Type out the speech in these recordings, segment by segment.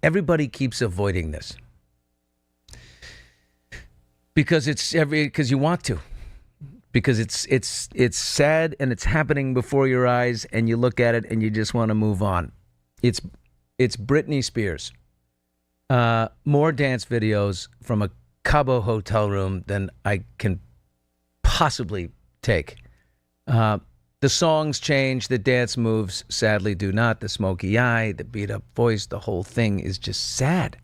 Everybody keeps avoiding this because because you want to, because it's sad and it's happening before your eyes, and you look at it and you just want to move on. It's Britney Spears. More dance videos from a Cabo hotel room than I can possibly take. The songs change, the dance moves sadly do not. The smoky eye, the beat up voice, the whole thing is just sad.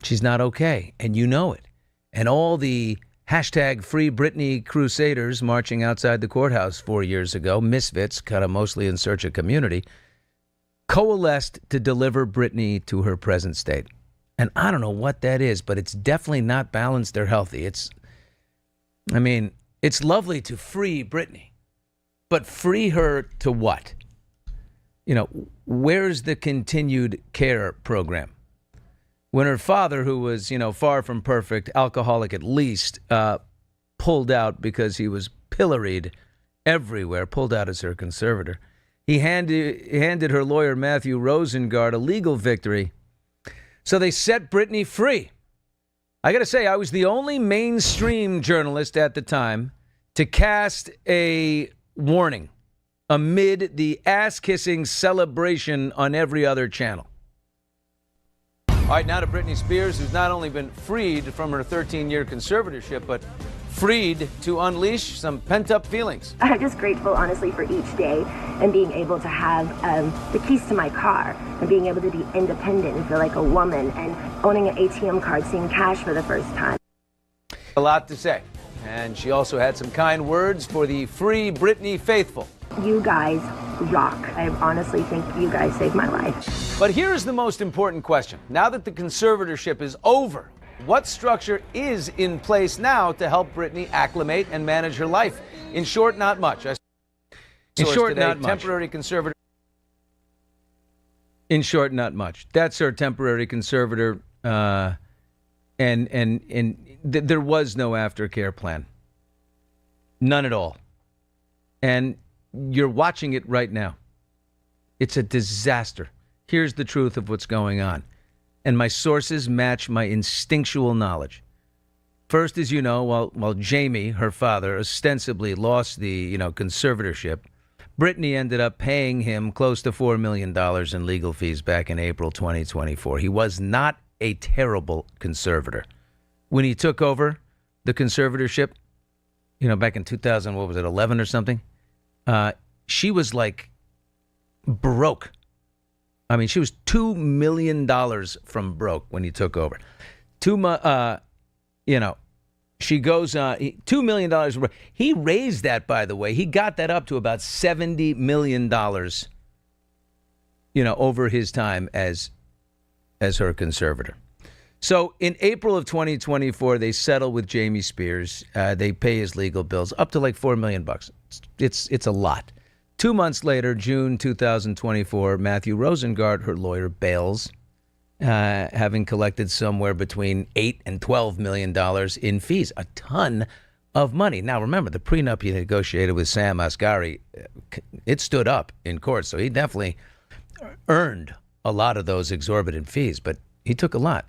She's not okay, and you know it. And all the hashtag Free Britney crusaders marching outside the courthouse 4 years ago, misfits, kind of mostly in search of community, coalesced to deliver Britney to her present state. And I don't know what that is, but it's definitely not balanced or healthy. It's lovely to free Britney, but free her to what? Where's the continued care program? When her father, who was, far from perfect, alcoholic at least, pulled out because he was pilloried everywhere, pulled out as her conservator, he handed her lawyer, Matthew Rosengart, a legal victory. So they set Britney free. I got to say, I was the only mainstream journalist at the time to cast a warning amid the ass-kissing celebration on every other channel. All right, now to Britney Spears, who's not only been freed from her 13-year conservatorship, but freed to unleash some pent-up feelings. I'm just grateful, honestly, for each day and being able to have the keys to my car and being able to be independent and feel like a woman and owning an ATM card, seeing cash for the first time. A lot to say. And she also had some kind words for the Free Britney faithful. You guys rock. I honestly think you guys saved my life. But here's the most important question. Now that the conservatorship is over, what structure is in place now to help Britney acclimate and manage her life? In short, not much. In short, today, not much. Temporary conservator. In short, not much. That's her temporary conservator, and there was no aftercare plan. None at all. And you're watching it right now. It's a disaster. Here's the truth of what's going on. And my sources match my instinctual knowledge. First, as you know, while Jamie, her father, ostensibly lost the, conservatorship, Britney ended up paying him close to $4 million in legal fees back in April 2024. He was not a terrible conservator. When he took over the conservatorship, back in 11 or something, she was like broke. I mean, she was $2 million from broke when he took over. She goes, $2 million. From broke. He raised that, by the way. He got that up to about $70 million, over his time as her conservator. So in April of 2024, they settle with Jamie Spears. They pay his legal bills up to like $4 million. It's a lot. 2 months later, June 2024, Matthew Rosengart, her lawyer, bails, having collected somewhere between $8 and $12 million in fees, a ton of money. Now, remember, the prenup he negotiated with Sam Asghari, it stood up in court, so he definitely earned a lot of those exorbitant fees, but he took a lot.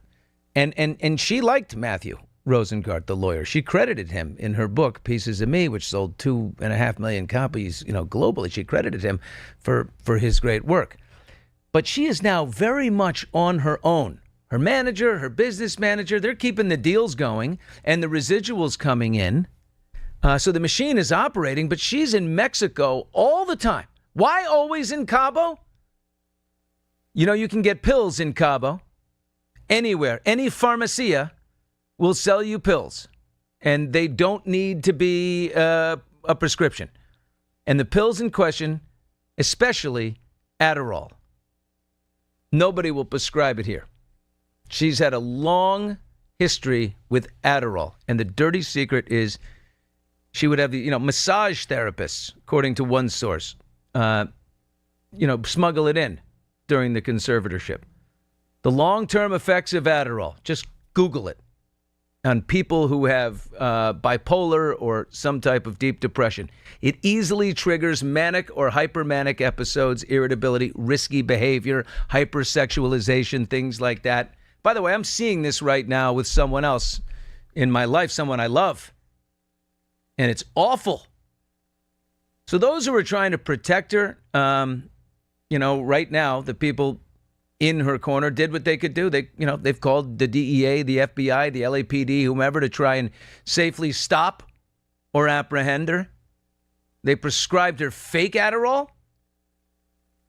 And she liked Matthew Rosengart, the lawyer. She credited him in her book, Pieces of Me, which sold 2.5 million copies, globally. She credited him for his great work. But she is now very much on her own. Her manager, her business manager, they're keeping the deals going and the residuals coming in. So the machine is operating, but she's in Mexico all the time. Why always in Cabo? You can get pills in Cabo. Anywhere, any pharmacia will sell you pills, and they don't need to be a prescription. And the pills in question, especially Adderall, nobody will prescribe it here. She's had a long history with Adderall, and the dirty secret is she would have the massage therapists, according to one source, smuggle it in during the conservatorship. The long-term effects of Adderall. Just Google it. on people who have bipolar or some type of deep depression. It easily triggers manic or hypermanic episodes, irritability, risky behavior, hypersexualization, things like that. By the way, I'm seeing this right now with someone else in my life, someone I love. And it's awful. So those who are trying to protect her, right now, the people in her corner did what they could do. They've called the DEA, the FBI, the LAPD, whomever, to try and safely stop or apprehend her. They prescribed her fake Adderall.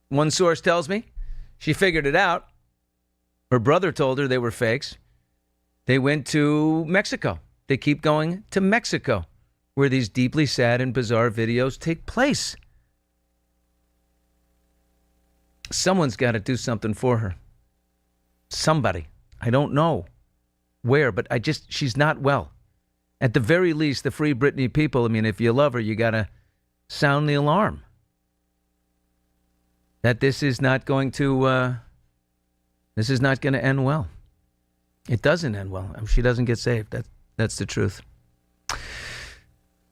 One source tells me she figured it out. Her brother told her they were fakes. They went to Mexico. They keep going to Mexico, where these deeply sad and bizarre videos take place. Someone's got to do something for her. Somebody. I don't know where, but she's not well. At the very least, the Free Britney people, if you love her, you got to sound the alarm that this is not going to end well. It doesn't end well. She doesn't get saved. That's the truth.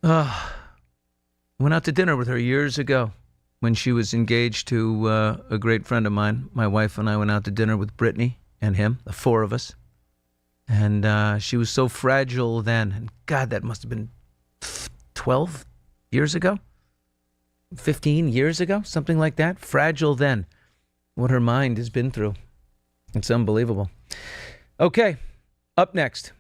Went out to dinner with her years ago when she was engaged to a great friend of mine. My wife and I went out to dinner with Britney and him, the four of us. And she was so fragile then. And God, that must have been 12 years ago, 15 years ago, something like that. Fragile then. What her mind has been through. It's unbelievable. Okay, up next.